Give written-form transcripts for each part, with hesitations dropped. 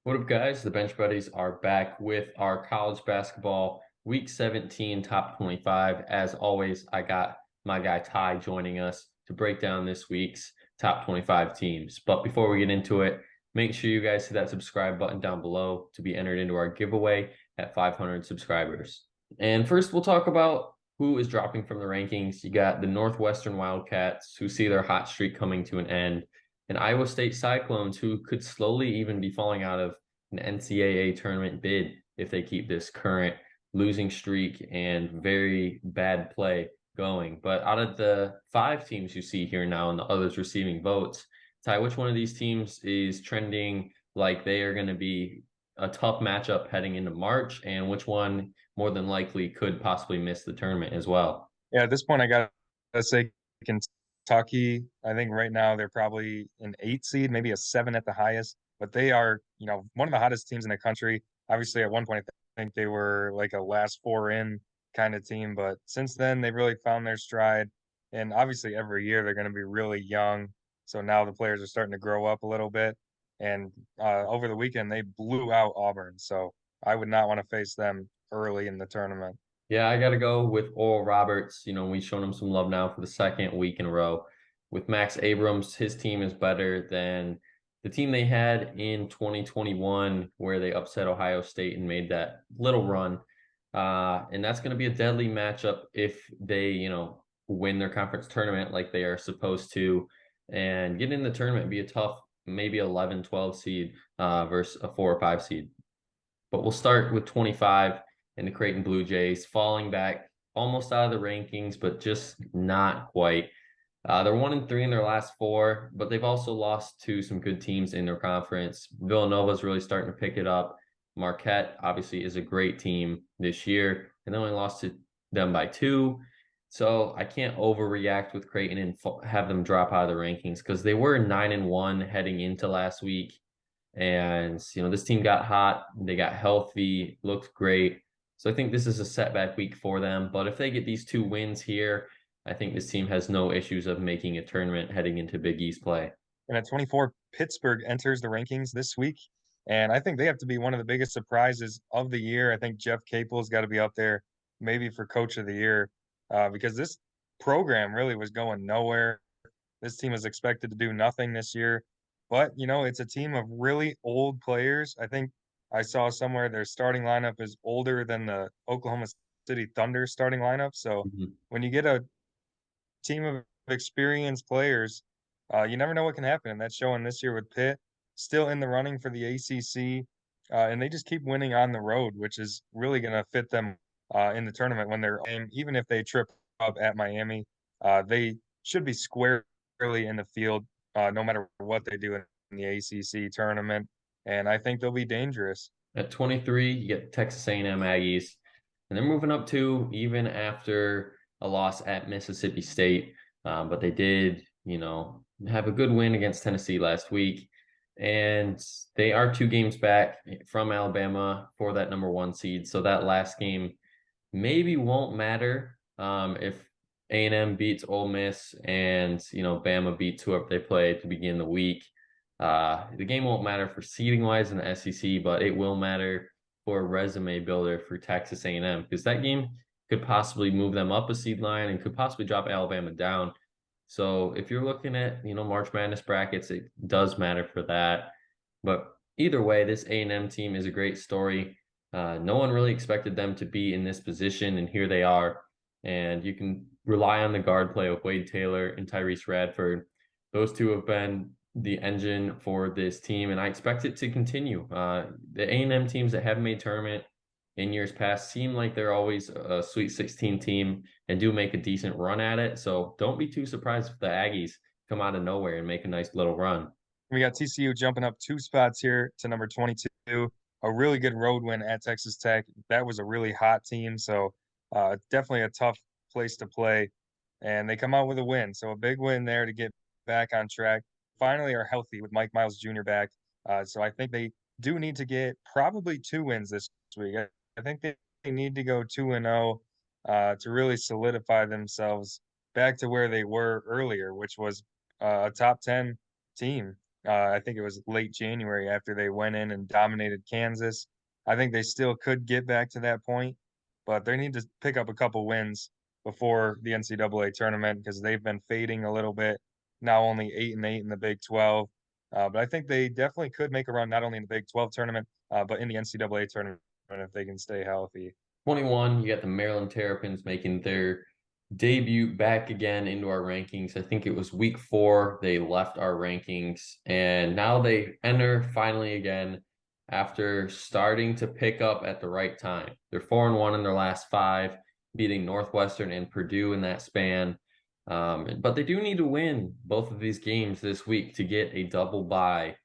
What up, guys? The Bench Buddies are back with our college basketball week 17 top 25. As always, I got my guy Ty joining us to break down this week's top 25 teams. But before we get into it, make sure you guys hit that subscribe button down below to be entered into our giveaway at 500 subscribers. And first, we'll talk about who is dropping from the rankings. You got the Northwestern Wildcats, who see their hot streak coming to an end, and Iowa State Cyclones, who could slowly even be falling out of an NCAA tournament bid if they keep this current losing streak and very bad play going. But out of the five teams you see here now and the others receiving votes, Ty, which one of these teams is trending like they are going to be a tough matchup heading into March, and which one more than likely could possibly miss the tournament as well? Yeah, at this point, I gotta say Kentucky. I think right now they're probably an 8 seed, maybe a 7 at the highest. But they are, one of the hottest teams in the country. Obviously, at one point, I think they were like a last four in kind of team. But since then, they've really found their stride. And obviously, every year they're going to be really young. So now the players are starting to grow up a little bit. And over the weekend, they blew out Auburn. So I would not want to face them early in the tournament. Yeah, I got to go with Oral Roberts. We've shown him some love now for the second week in a row. With Max Abrams, his team is better than the team they had in 2021, where they upset Ohio State and made that little run. And that's going to be a deadly matchup if they, win their conference tournament like they are supposed to and get in the tournament, be a tough, maybe 11, 12 seed versus a 4 or 5 seed. But we'll start with 25 and the Creighton Blue Jays falling back almost out of the rankings, but just not quite. They're 1-3 in their last four, but they've also lost to some good teams in their conference. Villanova's really starting to pick it up. Marquette obviously is a great team this year, and they only lost to them by 2. So I can't overreact with Creighton and have them drop out of the rankings because they were 9-1 heading into last week. And, this team got hot, they got healthy, looked great. So I think this is a setback week for them. But if they get these 2 wins here, I think this team has no issues of making a tournament heading into Big East play. And at 24, Pittsburgh enters the rankings this week. And I think they have to be one of the biggest surprises of the year. I think Jeff Capel's got to be up there, maybe for coach of the year, because this program really was going nowhere. This team was expected to do nothing this year. But, it's a team of really old players. I think I saw somewhere their starting lineup is older than the Oklahoma City Thunder starting lineup. So Mhm. when you get a team of experienced players, you never know what can happen. And that's showing this year with Pitt still in the running for the ACC. And they just keep winning on the road, which is really going to fit them in the tournament when they're even if they trip up at Miami, they should be squarely in the field no matter what they do in the ACC tournament. And I think they'll be dangerous. At 23, you get Texas A&M Aggies, and they're moving up too, even after a loss at Mississippi State. But they did, have a good win against Tennessee last week. And they are 2 games back from Alabama for that number 1 seed. So that last game maybe won't matter if A&M beats Ole Miss and Bama beats whoever they play to begin the week. The game won't matter for seeding wise in the SEC, but it will matter for a resume builder for Texas A&M because that game could possibly move them up a seed line and could possibly drop Alabama down. So if you're looking at March Madness brackets, it does matter for that. But either way, this A&M team is a great story. No one really expected them to be in this position, and here they are. And you can rely on the guard play of Wade Taylor and Tyrese Radford. Those two have been the engine for this team, and I expect it to continue. The A&M teams that have made tournament in years past seem like they're always a Sweet 16 team and do make a decent run at it. So don't be too surprised if the Aggies come out of nowhere and make a nice little run. We got TCU jumping up 2 spots here to number 22. A really good road win at Texas Tech. That was a really hot team, so definitely a tough place to play. And they come out with a win, so a big win there to get back on track. Finally, are healthy with Mike Miles Jr. back. So I think they do need to get probably 2 wins this week. I think they need to go 2-0 to really solidify themselves back to where they were earlier, which was a top 10 team. I think it was late January after they went in and dominated Kansas. I think they still could get back to that point, but they need to pick up a couple wins before the NCAA tournament because they've been fading a little bit. Now only 8-8 in the Big 12. But I think they definitely could make a run not only in the Big 12 tournament, but in the NCAA tournament if they can stay healthy. 21, you got the Maryland Terrapins making their debut back again into our rankings. I think it was week 4 they left our rankings, and now they enter finally again after starting to pick up at the right time. They're 4-1 in their last 5, beating Northwestern and Purdue in that span. But they do need to win both of these games this week to get a double bye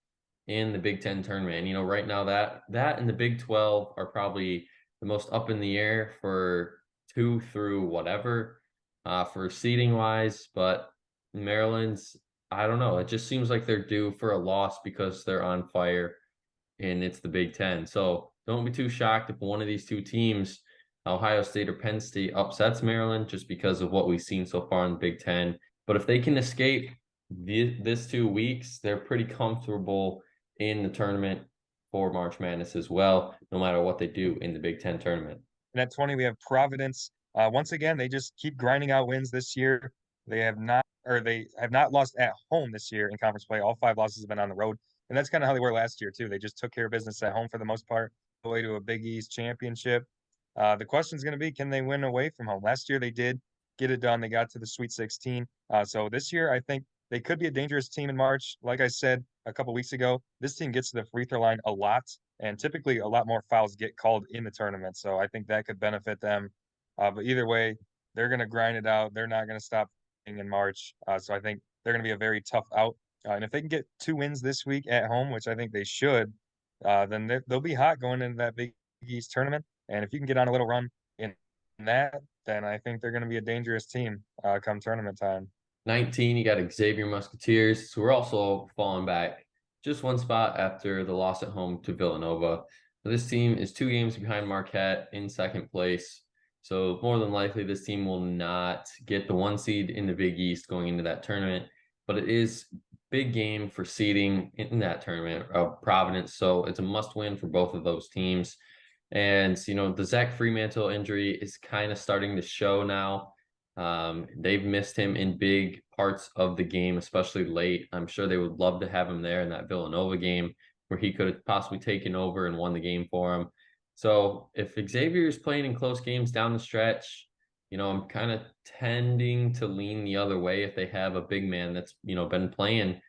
in the Big Ten tournament. And, right now that and the Big 12 are probably the most up in the air for 2 through whatever for seeding wise. But Maryland's, I don't know. It just seems like they're due for a loss because they're on fire and it's the Big Ten. So don't be too shocked if one of these two teams, Ohio State or Penn State, upsets Maryland just because of what we've seen so far in the Big Ten. But if they can escape this 2 weeks, they're pretty comfortable in the tournament for March Madness as well, no matter what they do in the Big Ten tournament. And at 20, we have Providence. Once again, they just keep grinding out wins this year. They have not lost at home this year in conference play. All 5 losses have been on the road. And that's kind of how they were last year, too. They just took care of business at home for the most part, the way to a Big East championship. The question is going to be, can they win away from home? Last year, they did get it done. They got to the Sweet 16. So this year, I think they could be a dangerous team in March. Like I said a couple weeks ago, this team gets to the free throw line a lot, and typically a lot more fouls get called in the tournament. So I think that could benefit them. But either way, they're going to grind it out. They're not going to stop in March. So I think they're going to be a very tough out. And if they can get 2 wins this week at home, which I think they should, then they'll be hot going into that Big East tournament. And if you can get on a little run in that, then I think they're going to be a dangerous team come tournament time. 19, you got Xavier Musketeers, who are also falling back just one spot after the loss at home to Villanova. This team is 2 games behind Marquette in second place. So more than likely, this team will not get the 1 seed in the Big East going into that tournament. But it is big game for seeding in that tournament of Providence. So it's a must win for both of those teams. And, the Zach Fremantle injury is kind of starting to show now. They've missed him in big parts of the game, especially late. I'm sure they would love to have him there in that Villanova game where he could have possibly taken over and won the game for him. So if Xavier is playing in close games down the stretch, I'm kind of tending to lean the other way if they have a big man that's, been playing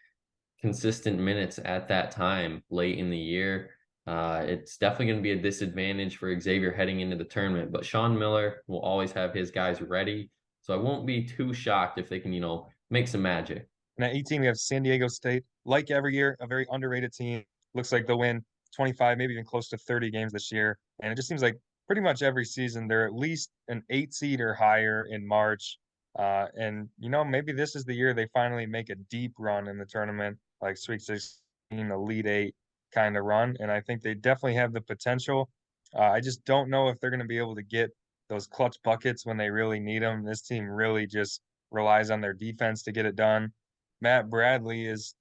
consistent minutes at that time late in the year. It's definitely going to be a disadvantage for Xavier heading into the tournament, but Sean Miller will always have his guys ready. So I won't be too shocked if they can, make some magic. And at 18, we have San Diego State. Like every year, a very underrated team. Looks like they'll win 25, maybe even close to 30 games this year. And it just seems like pretty much every season they're at least an 8 seed or higher in March. And maybe this is the year they finally make a deep run in the tournament, like Sweet 16, Elite 8 kind of run. And I think they definitely have the potential. I just don't know if they're going to be able to get those clutch buckets when they really need them. This team really just relies on their defense to get it done. Matt Bradley is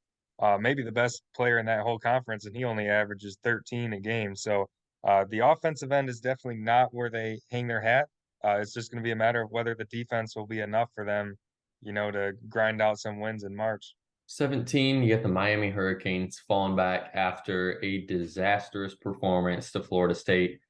maybe the best player in that whole conference, and he only averages 13 a game. So the offensive end is definitely not where they hang their hat. It's just going to be a matter of whether the defense will be enough for them, to grind out some wins in March. 17, you get the Miami Hurricanes falling back after a disastrous performance to Florida State.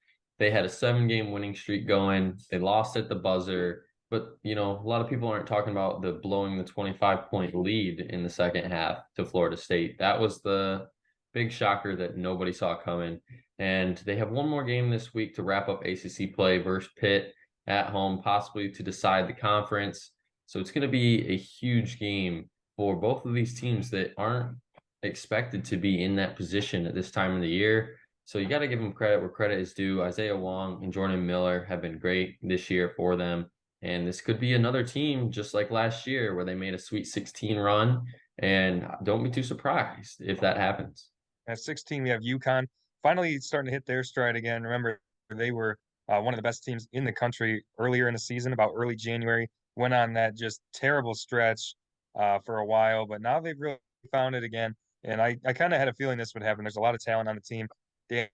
They had a 7-game winning streak going. They lost at the buzzer. But, a lot of people aren't talking about the blowing the 25-point lead in the second half to Florida State. That was the big shocker that nobody saw coming. And they have one more game this week to wrap up ACC play versus Pitt at home, possibly to decide the conference. So it's going to be a huge game for both of these teams that aren't expected to be in that position at this time of the year. So you got to give them credit where credit is due. Isaiah Wong and Jordan Miller have been great this year for them. And this could be another team just like last year where they made a Sweet 16 run. And don't be too surprised if that happens. At 16, we have UConn finally starting to hit their stride again. Remember, they were one of the best teams in the country earlier in the season, about early January. Went on that just terrible stretch for a while, but now they've really found it again. And I kind of had a feeling this would happen. There's a lot of talent on the team. Dan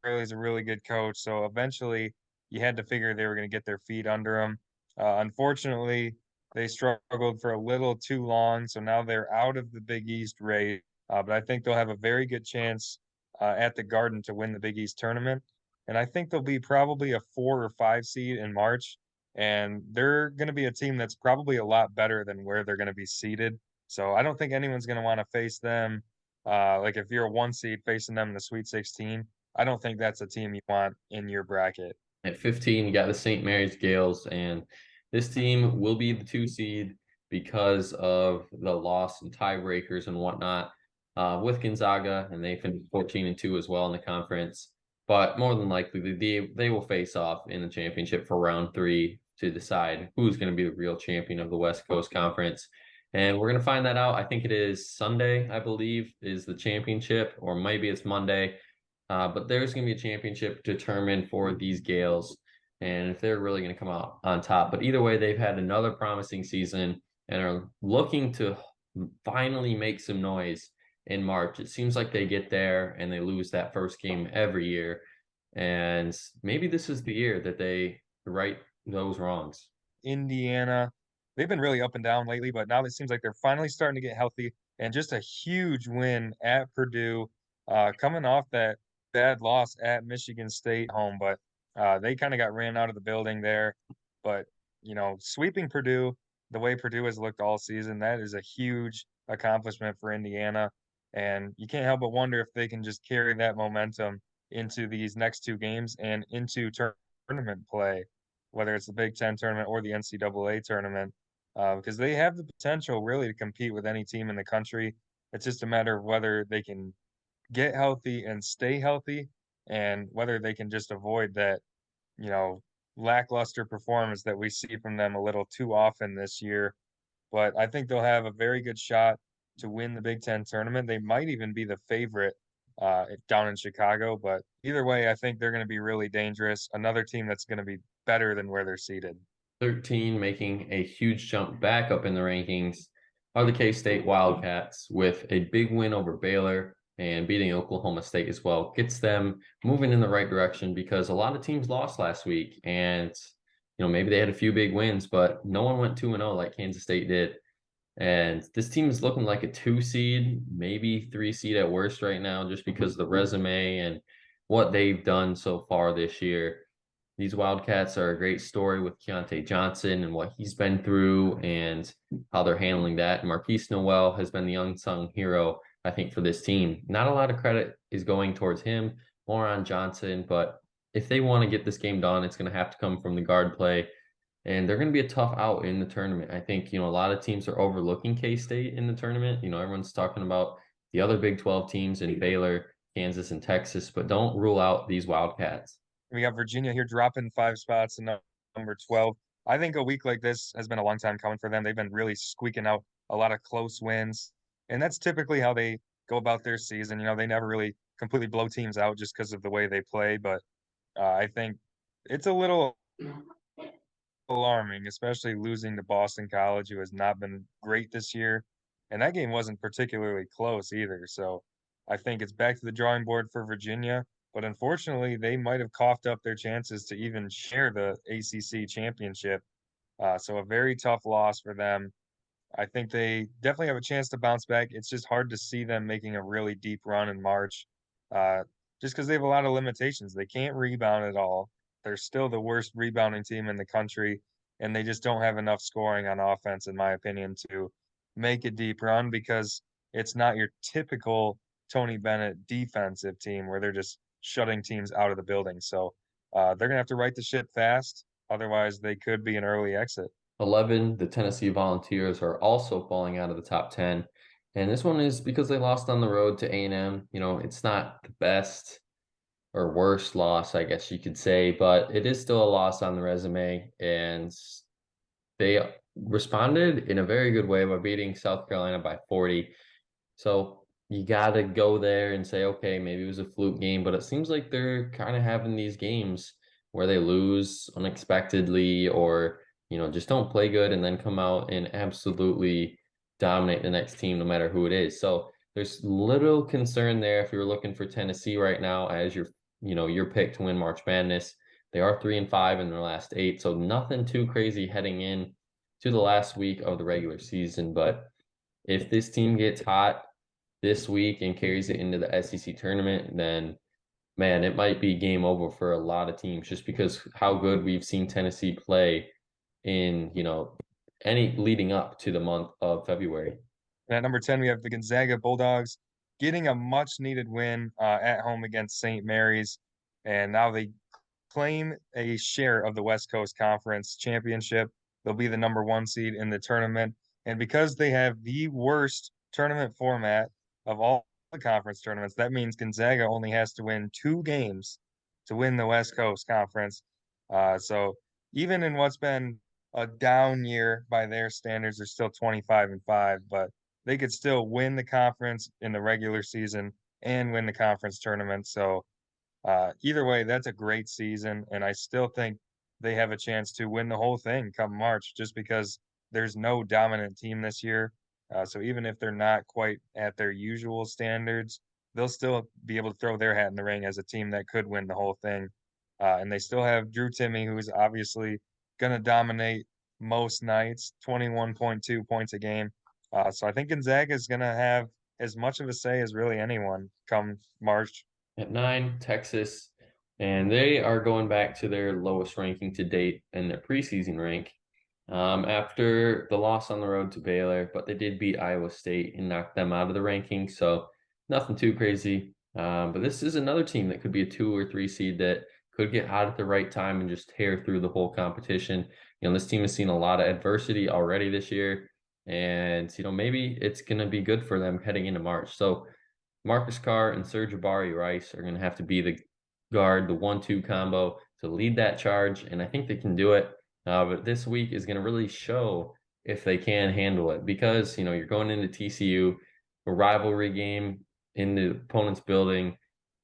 Hurley's a really good coach. So eventually you had to figure they were going to get their feet under them. Unfortunately, they struggled for a little too long. So now they're out of the Big East race. But I think they'll have a very good chance at the Garden to win the Big East tournament. And I think they'll be probably a 4 or 5 seed in March. And they're going to be a team that's probably a lot better than where they're going to be seated. So I don't think anyone's going to want to face them. Like if you're a 1 seed facing them in the Sweet 16, I don't think that's a team you want in your bracket. At 15, you got the St. Mary's Gales, and this team will be the 2 seed because of the loss and tiebreakers and whatnot with Gonzaga, and they finished 14-2 as well in the conference. But more than likely, they will face off in the championship for round 3 to decide who's going to be the real champion of the West Coast Conference. And we're going to find that out. I think it is Sunday, I believe, is the championship, or maybe it's Monday. But there's going to be a championship determined for these Gales, and if they're really going to come out on top. But either way, they've had another promising season and are looking to finally make some noise in March. It seems like they get there and they lose that first game every year. And maybe this is the year that they right those wrongs. Indiana, they've been really up and down lately, but now it seems like they're finally starting to get healthy. And just a huge win at Purdue, coming off that bad loss at Michigan State home, but they kind of got ran out of the building there. But sweeping Purdue the way Purdue has looked all season, that is a huge accomplishment for Indiana. And you can't help but wonder if they can just carry that momentum into these next 2 games and into tournament play, whether it's the Big Ten tournament or the NCAA tournament, because they have the potential really to compete with any team in the country. It's just a matter of whether they can get healthy and stay healthy, and whether they can just avoid that, you know, lackluster performance that we see from them a little too often this year. But I think they'll have a very good shot to win the Big Ten tournament. They might even be the favorite down in Chicago. But either way, I think they're going to be really dangerous. Another team that's going to be better than where they're seated. 13, making a huge jump back up in the rankings, are the K-State Wildcats with a big win over Baylor and beating Oklahoma State as well. Gets them moving in the right direction because a lot of teams lost last week, and maybe they had a few big wins, but no one went 2-0 like Kansas State did. And this team is looking like a 2 seed, maybe 3 seed at worst right now, just because of the resume and what they've done so far this year. These Wildcats are a great story with Keontae Johnson and what he's been through and how they're handling that. Marquise Noel has been the unsung hero, I think, for this team. Not a lot of credit is going towards him, more on Johnson, but if they want to get this game done, it's going to have to come from the guard play. And they're going to be a tough out in the tournament. I think, a lot of teams are overlooking K-State in the tournament. Everyone's talking about the other Big 12 teams in Baylor, Kansas, and Texas, but don't rule out these Wildcats. We got Virginia here dropping 5 spots to number 12. I think a week like this has been a long time coming for them. They've been really squeaking out a lot of close wins, and that's typically how they go about their season. They never really completely blow teams out just because of the way they play, but I think it's a little alarming, especially losing to Boston College, who has not been great this year. And that game wasn't particularly close either. So I think it's back to the drawing board for Virginia. But unfortunately, they might have coughed up their chances to even share the ACC championship. So a very tough loss for them. I think they definitely have a chance to bounce back. It's just hard to see them making a really deep run in March, uh, just because they have a lot of limitations. They can't rebound at all. They're still the worst rebounding team in the country, and they just don't have enough scoring on offense, in my opinion, to make a deep run because it's not your typical Tony Bennett defensive team where they're just shutting teams out of the building. So they're gonna have to right the ship fast. Otherwise, they could be an early exit. 11, the Tennessee Volunteers are also falling out of the top 10. And this one is because they lost on the road to A&M. It's not the best or worst loss, I guess you could say, but it is still a loss on the resume. And they responded in a very good way by beating South Carolina by 40. So you got to go there and say, okay, maybe it was a fluke game, but it seems like they're kind of having these games where they lose unexpectedly or, just don't play good and then come out and absolutely dominate the next team, no matter who it is. So There's little concern there if you're looking for Tennessee right now as your pick to win March Madness. They are 3-5 in their last eight, so nothing too crazy heading in to the last week of the regular season. But if this team gets hot this week and carries it into the SEC tournament, then man, it might be game over for a lot of teams just because how good we've seen Tennessee play in, any leading up to the month of February. And at number 10, we have the Gonzaga Bulldogs getting a much needed win at home against St. Mary's. And now they claim a share of the West Coast Conference championship. They'll be the number one seed in the tournament. And because they have the worst tournament format of all the conference tournaments, that means Gonzaga only has to win 2 games to win the West Coast Conference. So even in what's been a down year by their standards, they're still 25-5, but they could still win the conference in the regular season and win the conference tournament. So either way, that's a great season, and I still think they have a chance to win the whole thing come March, just because there's no dominant team this year. So even if they're not quite at their usual standards, they'll still be able to throw their hat in the ring as a team that could win the whole thing. And they still have Drew Timme, who's obviously going to dominate most nights, 21.2 points a game. So I think Gonzaga is going to have as much of a say as really anyone come March. At nine, Texas, and they are going back to their lowest ranking to date in their preseason rank after the loss on the road to Baylor, but they did beat Iowa State and knock them out of the ranking, so nothing too crazy. But this is another team that could be a 2 or 3 seed that could get hot at the right time and just tear through the whole competition. This team has seen a lot of adversity already this year, and maybe it's going to be good for them heading into March. So Marcus Carr and Serge Rice are going to have to be the guard, the 1-2 combo to lead that charge, and I think they can do it. But this week is going to really show if they can handle it because you're going into TCU, a rivalry game in the opponent's building.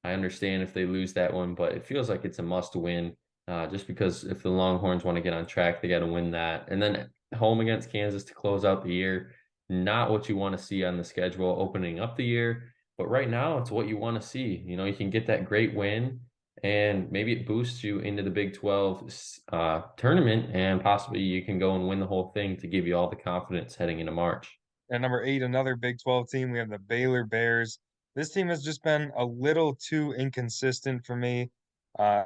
I understand if they lose that one, but it feels like it's a must win. Just because if the Longhorns want to get on track, they got to win that, and then home against Kansas to close out the year. Not what you want to see on the schedule opening up the year. But right now, it's what you want to see. You can get that great win, and maybe it boosts you into the Big 12 tournament, and possibly you can go and win the whole thing to give you all the confidence heading into March. At number 8, another Big 12 team, we have the Baylor Bears. This team has just been a little too inconsistent for me. I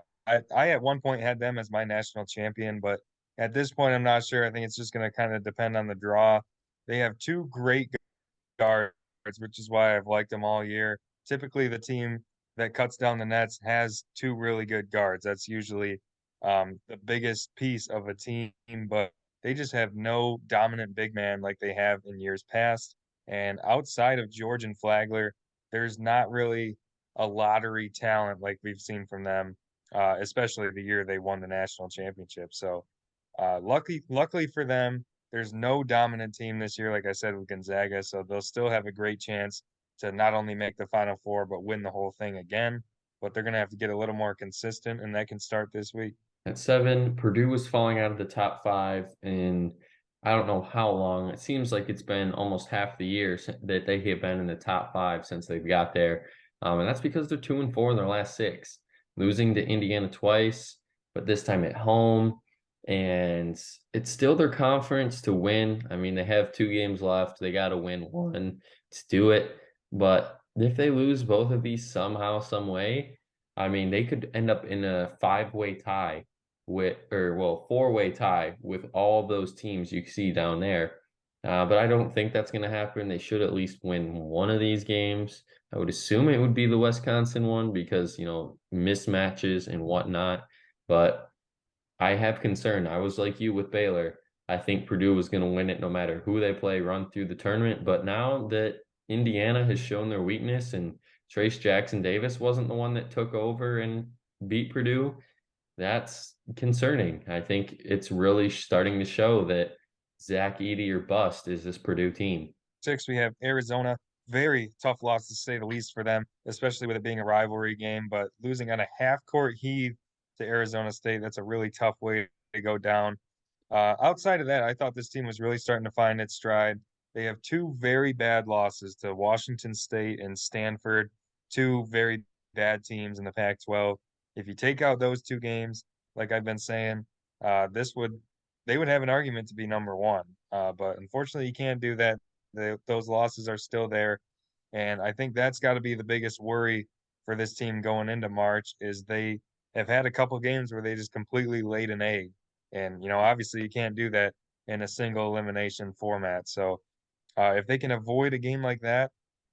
at one point had them as my national champion, but at this point, I'm not sure. I think it's just going to kind of depend on the draw. They have two great guards, which is why I've liked them all year. Typically, the team that cuts down the nets has two really good guards. That's usually the biggest piece of a team, but they just have no dominant big man like they have in years past. And outside of Georgian Flagler, there's not really a lottery talent like we've seen from them, especially the year they won the national championship. So, luckily for them, there's no dominant team this year, like I said, with Gonzaga. So they'll still have a great chance to not only make the Final Four, but win the whole thing again. But they're going to have to get a little more consistent, and that can start this week. At 7, Purdue was falling out of the top 5 in I don't know how long. It seems like it's been almost half the year that they have been in the top 5 since they've got there. And that's because they're 2-4 in their last 6, losing to Indiana twice, but this time at home. And it's still their conference to win. I mean, they have 2 games left. They got to win one to do it. But if they lose both of these somehow, some way, I mean, they could end up in a 5-way tie with, or well, 4-way tie with all those teams you see down there. But I don't think that's going to happen. They should at least win one of these games. I would assume it would be the Wisconsin one because, mismatches and whatnot. But I have concern. I was like you with Baylor. I think Purdue was going to win it no matter who they play, run through the tournament. But now that Indiana has shown their weakness and Trace Jackson Davis wasn't the one that took over and beat Purdue, that's concerning. I think it's really starting to show that Zach Edey or bust is this Purdue team. 6, we have Arizona. Very tough loss to say the least for them, especially with it being a rivalry game. But losing on a half-court heave to Arizona State, that's a really tough way to go down. Outside of that, I thought this team was really starting to find its stride. They have two very bad losses to Washington State and Stanford, two very bad teams in the Pac-12. If you take out those two games, like I've been saying, this would they would have an argument to be number one. But unfortunately, you can't do that. Those losses are still there, and I think that's got to be the biggest worry for this team going into March is they have had a couple games where they just completely laid an egg. And, obviously you can't do that in a single elimination format. So if they can avoid a game like that,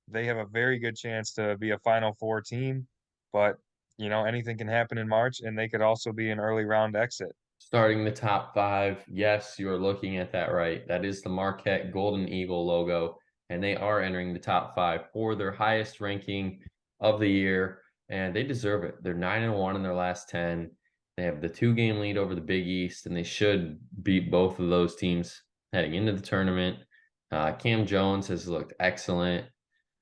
they have a very good chance to be a Final Four team. But, anything can happen in March, and they could also be an early round exit. Starting the top five, yes, you are looking at that right. That is the Marquette Golden Eagle logo, and they are entering the top five for their highest ranking of the year, and they deserve it. They're 9-1 in their last 10. They have the 2-game lead over the Big East, and they should beat both of those teams heading into the tournament. Cam Jones has looked excellent,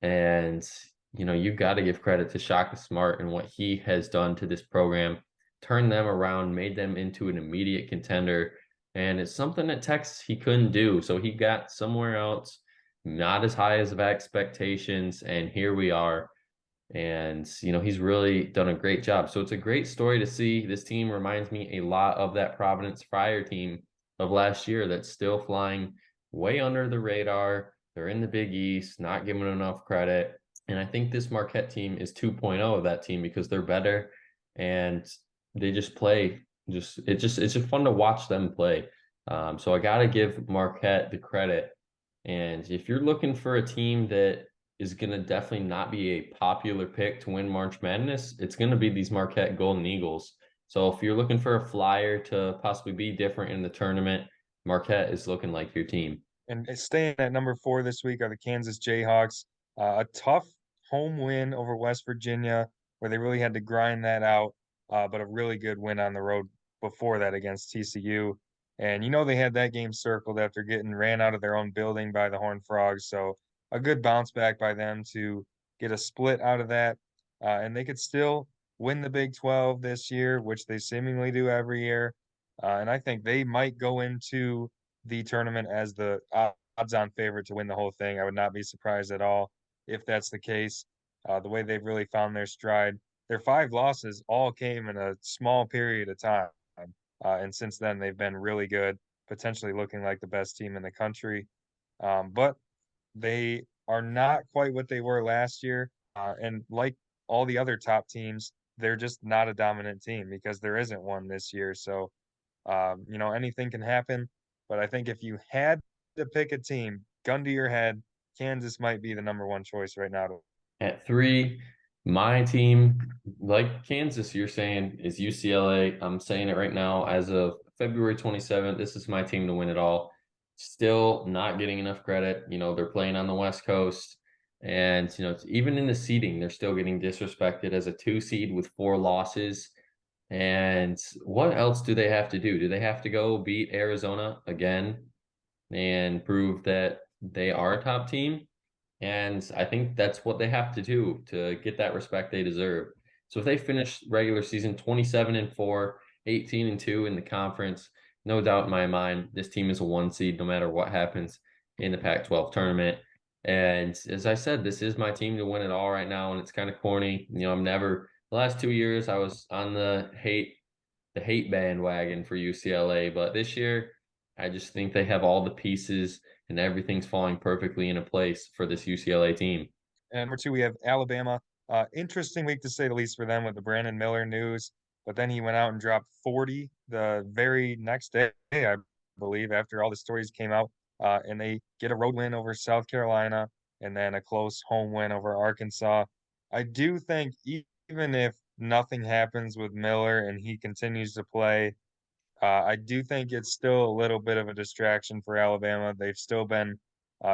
and you've got to give credit to Shaka Smart and what he has done to this program, turned them around, made them into an immediate contender. And it's something that Texas he couldn't do. So he got somewhere else, not as high as of expectations. And here we are. And, he's really done a great job. So it's a great story to see. This team reminds me a lot of that Providence Friar team of last year that's still flying way under the radar. They're in the Big East, not given enough credit. And I think this Marquette team is 2.0 of that team because they're better and they just play. It's just fun to watch them play. So I got to give Marquette the credit. And if you're looking for a team that is going to definitely not be a popular pick to win March Madness, it's going to be these Marquette Golden Eagles. So if you're looking for a flyer to possibly be different in the tournament, Marquette is looking like your team. And staying at number 4 this week are the Kansas Jayhawks. A tough home win over West Virginia, where they really had to grind that out, but a really good win on the road before that against TCU. And they had that game circled after getting ran out of their own building by the Horned Frogs. So a good bounce back by them to get a split out of that. And they could still win the Big 12 this year, which they seemingly do every year. And I think they might go into the tournament as the odds-on favorite to win the whole thing. I would not be surprised at all if that's the case. The way they've really found their stride. Their 5 losses all came in a small period of time. And since then, they've been really good, potentially looking like the best team in the country. But they are not quite what they were last year. And like all the other top teams, they're just not a dominant team because there isn't one this year. So anything can happen. But I think if you had to pick a team, gun to your head, Kansas might be the number one choice right now. At 3, my team, like Kansas, you're saying is UCLA. I'm saying it right now as of February 27th. This is my team to win it all. Still not getting enough credit. They're playing on the West Coast. And, even in the seeding, they're still getting disrespected as a 2 seed with 4 losses. And what else do they have to do? Do they have to go beat Arizona again and prove that they are a top team? And I think that's what they have to do to get that respect they deserve. So if they finish regular season 27-4, 18-2 in the conference, no doubt in my mind, this team is a 1 seed no matter what happens in the Pac-12 tournament. And as I said, this is my team to win it all right now. And it's kind of corny. The last 2 years I was on the hate bandwagon for UCLA, but this year I just think they have all the pieces and everything's falling perfectly into place for this UCLA team. And number 2, we have Alabama. Interesting week to say the least for them with the Brandon Miller news. But then he went out and dropped 40 the very next day, I believe, after all the stories came out. And they get a road win over South Carolina and then a close home win over Arkansas. I do think even if nothing happens with Miller and he continues to play, I do think it's still a little bit of a distraction for Alabama. They've still been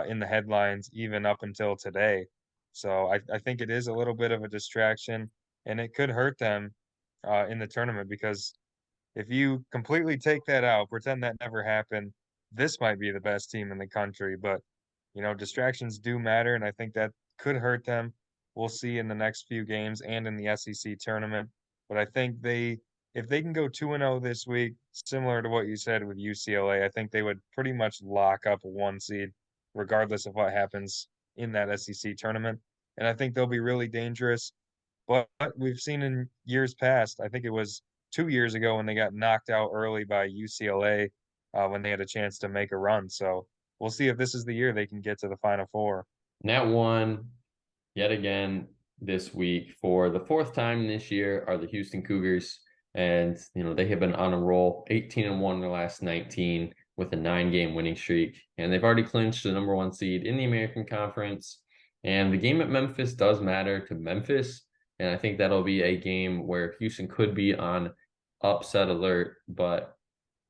in the headlines even up until today. So I think it is a little bit of a distraction, and it could hurt them in the tournament because if you completely take that out, pretend that never happened, this might be the best team in the country. But, distractions do matter, and I think that could hurt them. We'll see in the next few games and in the SEC tournament. But I think if they can go 2-0 this week, similar to what you said with UCLA, I think they would pretty much lock up a 1 seed regardless of what happens in that SEC tournament. And I think they'll be really dangerous. But we've seen in years past, I think it was 2 years ago when they got knocked out early by UCLA when they had a chance to make a run. So we'll see if this is the year they can get to the Final Four. Net one, yet again this week for the fourth time this year, are the Houston Cougars. And, they have been on a roll, 18-1 in their last 19 with a 9-game winning streak. And they've already clinched the number 1 seed in the American Conference. And the game at Memphis does matter to Memphis. And I think that'll be a game where Houston could be on upset alert. But,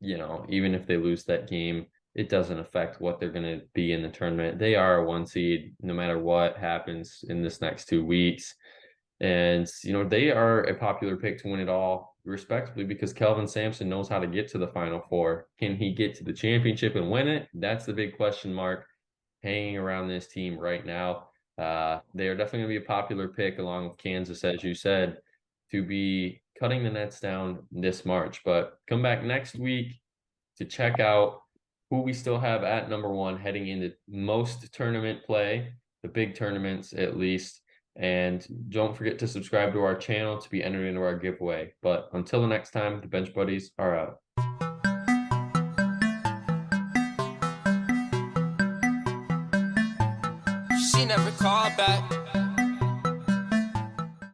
even if they lose that game, it doesn't affect what they're going to be in the tournament. They are a 1 seed no matter what happens in this next 2 weeks. And, they are a popular pick to win it all, respectively, because Kelvin Sampson knows how to get to the Final Four. Can he get to the championship and win it? That's the big question mark hanging around this team right now. They are definitely going to be a popular pick along with Kansas, as you said, to be cutting the nets down this March. But come back next week to check out who we still have at number 1 heading into most tournament play, the big tournaments at least. And don't forget to subscribe to our channel to be entered into our giveaway. But until the next time, the Bench Buddies are out. She never called back.